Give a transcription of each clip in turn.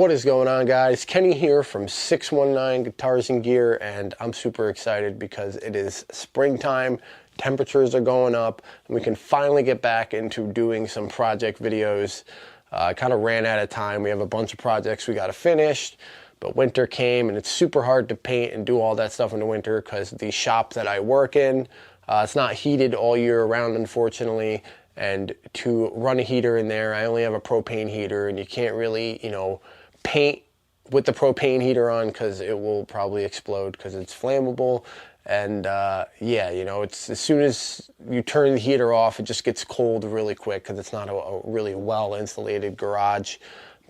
What is going on, guys? Kenny here from 619 Guitars and Gear, and I'm super excited because it is springtime, temperatures are going up, and we can finally get back into doing some project videos. I kind of ran out of time. We have a bunch of projects we got to finish, but winter came, and it's super hard to paint and do all that stuff in the winter because the shop that I work in, it's not heated all year round, unfortunately. And to run a heater in there, I only have a propane heater, and you can't really, paint with the propane heater on because it will probably explode because it's flammable. And yeah, it's as soon as you turn the heater off, it just gets cold really quick because it's not a really well insulated garage.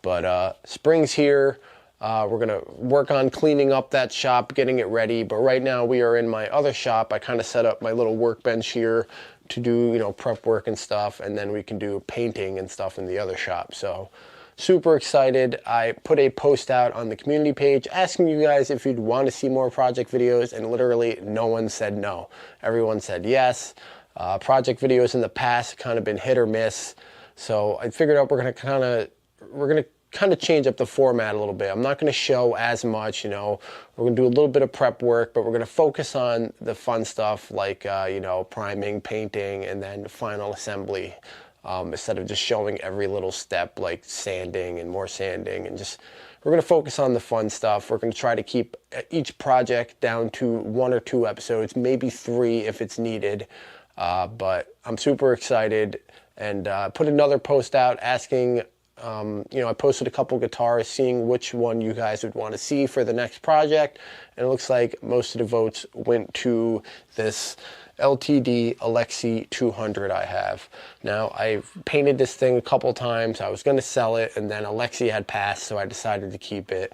But spring's here. We're gonna work on cleaning up that shop, getting it ready. But right now we are in my other shop. I kind of set up my little workbench here to do, prep work and stuff, and then we can do painting and stuff in the other shop. So super excited. I put a post out on the community page asking you guys if you'd want to see more project videos, and literally no one said no. Everyone said yes. Project videos in the past kind of been hit or miss, so I figured out we're gonna kind of change up the format a little bit. I'm not going to show as much, we're going to do a little bit of prep work, but we're going to focus on the fun stuff like, priming, painting, and then final assembly, instead of just showing every little step like sanding and more sanding, and we're going to focus on the fun stuff. We're going to try to keep each project down to 1 or 2 episodes, maybe 3 if it's needed, but I'm super excited, and put another post out asking, I posted a couple guitars, seeing which one you guys would want to see for the next project, and it looks like most of the votes went to this LTD Alexi-200 I have. Now, I've painted this thing a couple times. I was going to sell it, and then Alexi had passed, so I decided to keep it.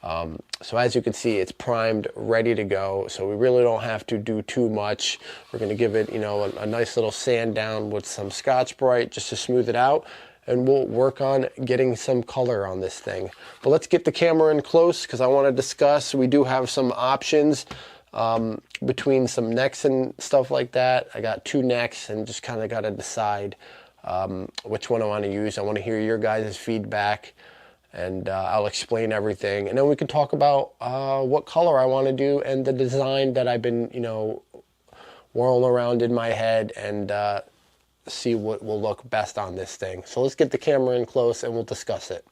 So as you can see, it's primed, ready to go, so we really don't have to do too much. We're going to give it, a nice little sand down with some Scotch-Brite just to smooth it out, and we'll work on getting some color on this thing. But let's get the camera in close because I want to discuss. We do have some options between some necks and stuff like that. I got 2 necks and just kind of got to decide which one I want to use. I want to hear your guys' feedback, and I'll explain everything. And then we can talk about what color I want to do and the design that I've been, whirling around in my head, and see what will look best on this thing. So let's get the camera in close and we'll discuss it.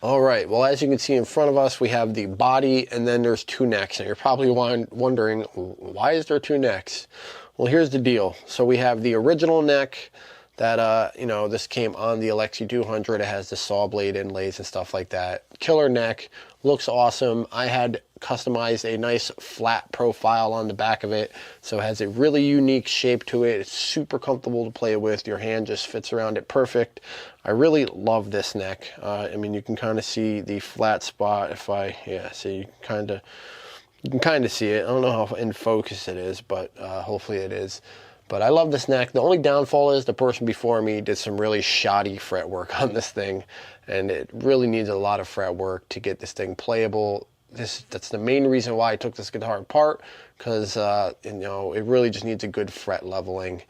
All right, well, as you can see in front of us, we have the body, and then there's 2 necks. And you're probably wondering, why is there 2 necks? Well, here's the deal. So we have the original neck that, this came on the Alexi-200. It has the saw blade inlays and stuff like that. Killer neck, looks awesome. I had customized a nice flat profile on the back of it, so it has a really unique shape to it. It's super comfortable to play with. Your hand just fits around it perfect. I really love this neck. You can kind of see the flat spot. So you can kind of see it. I don't know how in focus it is, but hopefully it is. But I love this neck. The only downfall is the person before me did some really shoddy fret work on this thing, and it really needs a lot of fret work to get this thing playable. That's the main reason why I took this guitar apart, because it really just needs a good fret leveling.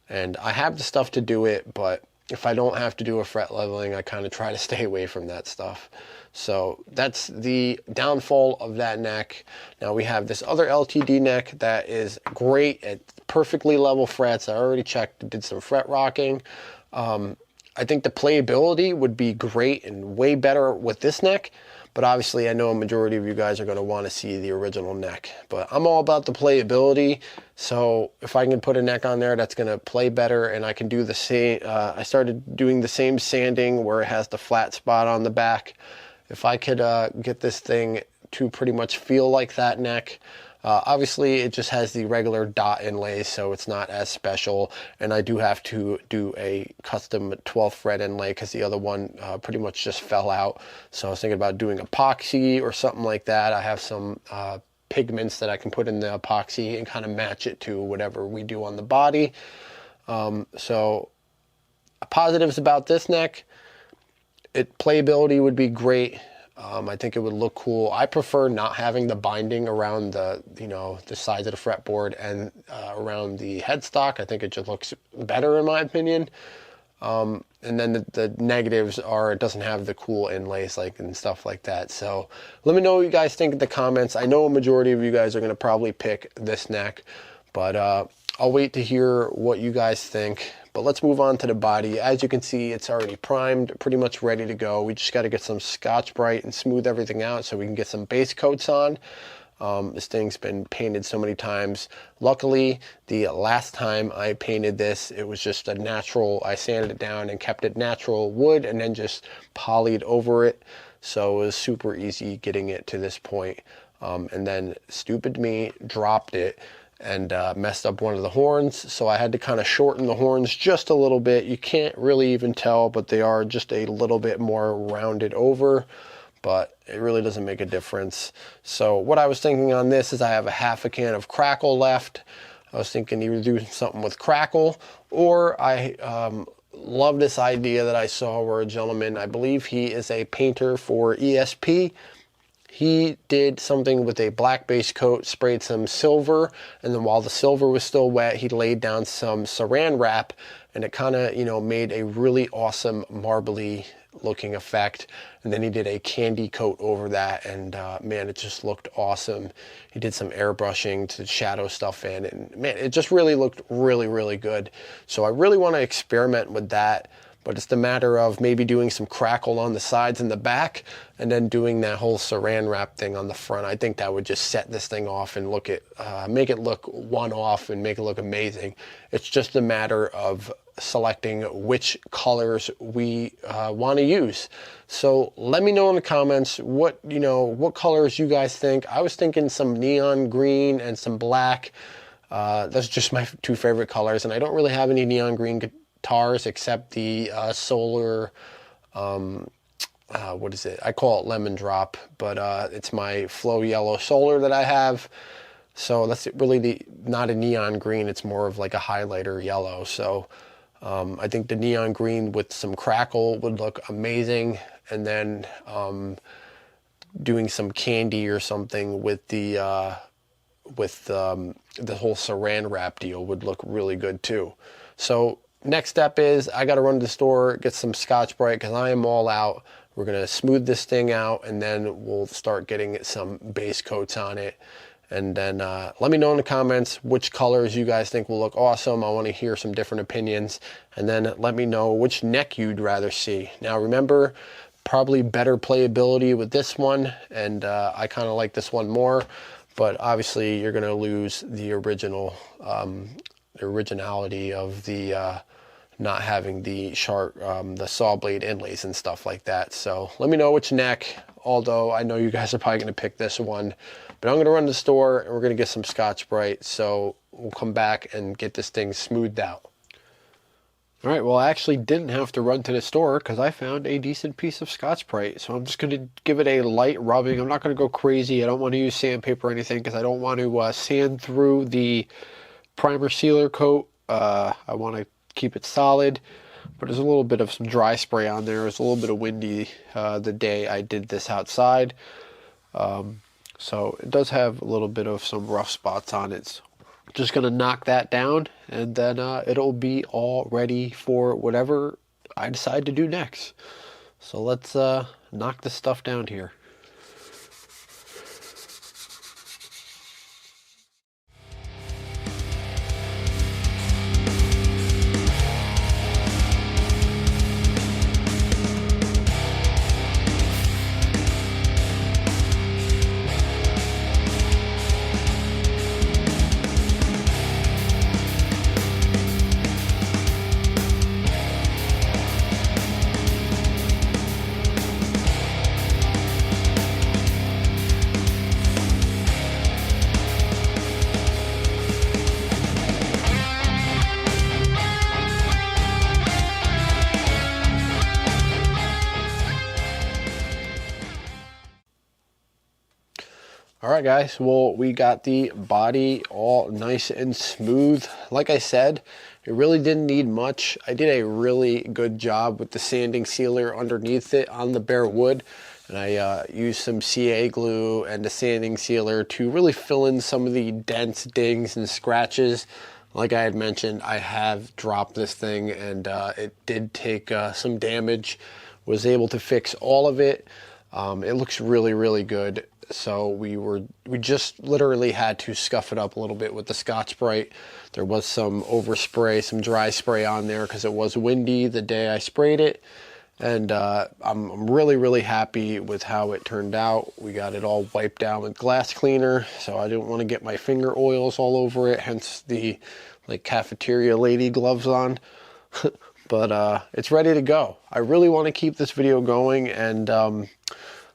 And I have the stuff to do it, but if I don't have to do a fret leveling, I kind of try to stay away from that stuff. So that's the downfall of that neck. Now we have this other LTD neck that is great at perfectly level frets. I already checked, did some fret rocking. I think the playability would be great and way better with this neck, but obviously I know a majority of you guys are going to want to see the original neck. But I'm all about the playability, so if I can put a neck on there that's going to play better, and I can do the same, I started doing the same sanding where it has the flat spot on the back. If I could get this thing to pretty much feel like that neck. Obviously, it just has the regular dot inlay, so it's not as special. And I do have to do a custom 12th fret inlay because the other one pretty much just fell out. So I was thinking about doing epoxy or something like that. I have some pigments that I can put in the epoxy and kind of match it to whatever we do on the body. So positives about this neck: playability would be great. I think it would look cool. I prefer not having the binding around the sides of the fretboard and around the headstock. I think it just looks better in my opinion. And then the negatives are it doesn't have the cool inlays like and stuff like that. So let me know what you guys think in the comments. I know a majority of you guys are going to probably pick this neck, but I'll wait to hear what you guys think. But let's move on to the body. As you can see, it's already primed, pretty much ready to go. We just got to get some Scotch-Brite and smooth everything out so we can get some base coats on. This thing's been painted so many times. Luckily, the last time I painted this, it was just a natural, I sanded it down and kept it natural wood and then just polyed over it. So it was super easy getting it to this point. And then stupid me dropped it and messed up one of the horns. So I had to kind of shorten the horns just a little bit. You can't really even tell, but they are just a little bit more rounded over. But it really doesn't make a difference. So what I was thinking on this is I have a half a can of Crackle left. I was thinking either do something with Crackle, or I love this idea that I saw where a gentleman, I believe he is a painter for ESP. He did something with a black base coat, sprayed some silver, and then while the silver was still wet, he laid down some saran wrap, and it kind of, you know, made a really awesome marbly looking effect. And then he did a candy coat over that, and man, it just looked awesome. He did some airbrushing to shadow stuff in, and man, it just really looked really good. So I really want to experiment with that, but it's the matter of maybe doing some Crackle on the sides and the back, and then doing that whole saran wrap thing on the front. I think that would just set this thing off and look it, make it look one-off and make it look amazing. It's just a matter of selecting which colors we want to use. So let me know in the comments what colors you guys think. I was thinking some neon green and some black. That's just my two favorite colors, and I don't really have any neon green guitars except the Solar, what is it? I call it Lemon Drop, but it's my Flow Yellow Solar that I have. So that's really not a neon green, it's more of like a highlighter yellow. So I think the neon green with some Crackle would look amazing, and then doing some candy or something with the whole saran wrap deal would look really good too. So next step is I got to run to the store, get some Scotch-Brite because I am all out. We're going to smooth this thing out, and then we'll start getting some base coats on it. And then let me know in the comments which colors you guys think will look awesome. I want to hear some different opinions. And then let me know which neck you'd rather see. Now remember, probably better playability with this one, and I kind of like this one more. But obviously you're going to lose the original, the originality of the not having the sharp, the saw blade inlays and stuff like that. So let me know which neck, although I know you guys are probably going to pick this one. But I'm going to run to the store and we're going to get some Scotch-Brite. So we'll come back and get this thing smoothed out. All right, well, I actually didn't have to run to the store because I found a decent piece of Scotch-Brite. So I'm just going to give it a light rubbing. I'm not going to go crazy. I don't want to use sandpaper or anything because I don't want to sand through the primer sealer coat. I want to keep it solid, but there's a little bit of some dry spray on there. It was a little bit of windy the day I did this outside. So it does have a little bit of some rough spots on it. So just going to knock that down, and then it'll be all ready for whatever I decide to do next. So let's knock this stuff down here. All right, guys, well, we got the body all nice and smooth. Like I said, it really didn't need much. I did a really good job with the sanding sealer underneath it on the bare wood. And I used some CA glue and the sanding sealer to really fill in some of the dents, dings, and scratches. Like I had mentioned, I have dropped this thing, and it did take some damage. Was able to fix all of it. It looks really, really good. So we just literally had to scuff it up a little bit with the Scotch-Brite. There was some overspray, some dry spray on there because it was windy the day I sprayed it. And I'm really, really happy with how it turned out. We got it all wiped down with glass cleaner, so I didn't want to get my finger oils all over it, hence the like cafeteria lady gloves on. But it's ready to go. I really want to keep this video going and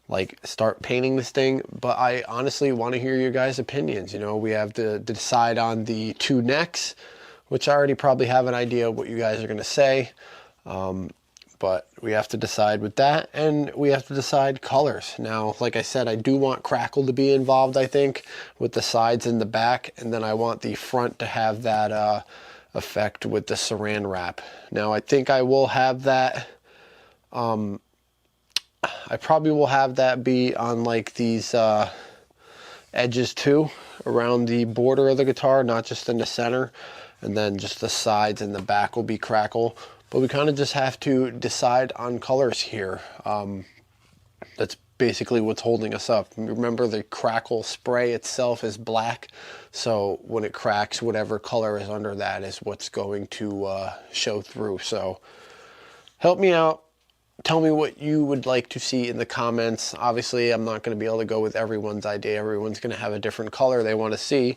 like start painting this thing, but I honestly want to hear your guys' opinions. You know, we have to decide on the two necks, which I already probably have an idea of what you guys are going to say. But we have to decide with that, and we have to decide colors. Now, like I said, I do want crackle to be involved, I think, with the sides and the back, and then I want the front to have that effect with the saran wrap. Now, I think I will have that, I probably will have that be on like these edges too, around the border of the guitar, not just in the center, and then just the sides and the back will be crackle. But we kind of just have to decide on colors here. That's basically what's holding us up. Remember, the crackle spray itself is black, so when it cracks, whatever color is under that is what's going to show through. So help me out. Tell me what you would like to see in the comments. Obviously, I'm not going to be able to go with everyone's idea. Everyone's going to have a different color they want to see.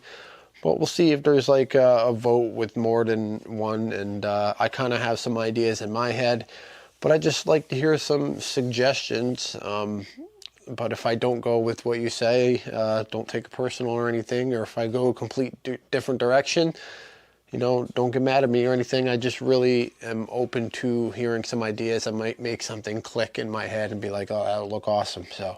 But we'll see if there's like a vote with more than one, and I kind of have some ideas in my head, but I just like to hear some suggestions. But if I don't go with what you say, don't take it personal or anything, or if I go a complete different direction, you know, don't get mad at me or anything. I just really am open to hearing some ideas. I might make something click in my head and be like, oh, that'll look awesome. So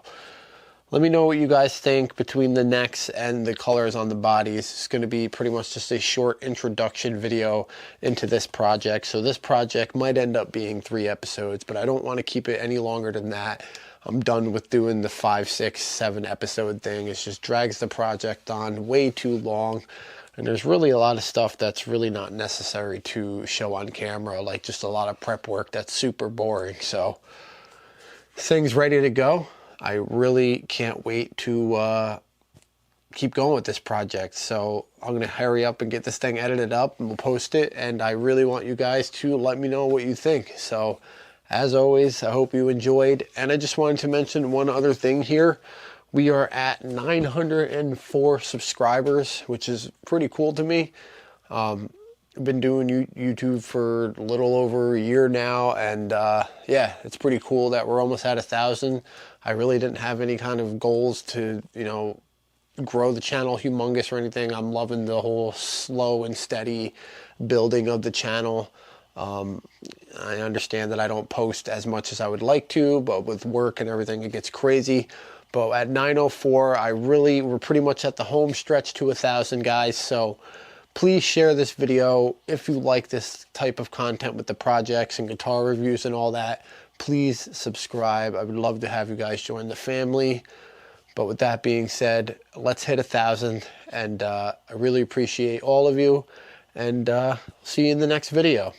let me know what you guys think between the necks and the colors on the bodies. It's going to be pretty much just a short introduction video into this project. So this project might end up being 3 episodes, but I don't want to keep it any longer than that. I'm done with doing the 5, 6, 7 episode thing. It just drags the project on way too long. And there's really a lot of stuff that's really not necessary to show on camera, like just a lot of prep work that's super boring. So this thing's ready to go. I really can't wait to keep going with this project. So I'm going to hurry up and get this thing edited up, and we'll post it. And I really want you guys to let me know what you think. So as always, I hope you enjoyed. And I just wanted to mention one other thing here. We are at 904 subscribers, which is pretty cool to me. I've been doing YouTube for a little over a year now, and yeah, it's pretty cool that we're almost at 1,000. I really didn't have any kind of goals to, you know, grow the channel humongous or anything. I'm loving the whole slow and steady building of the channel. I understand that I don't post as much as I would like to, but with work and everything, it gets crazy. But at 904, we're pretty much at the home stretch to 1,000 guys. So please share this video if you like this type of content with the projects and guitar reviews and all that. Please subscribe. I would love to have you guys join the family. But with that being said, let's hit 1,000. And I really appreciate all of you. And see you in the next video.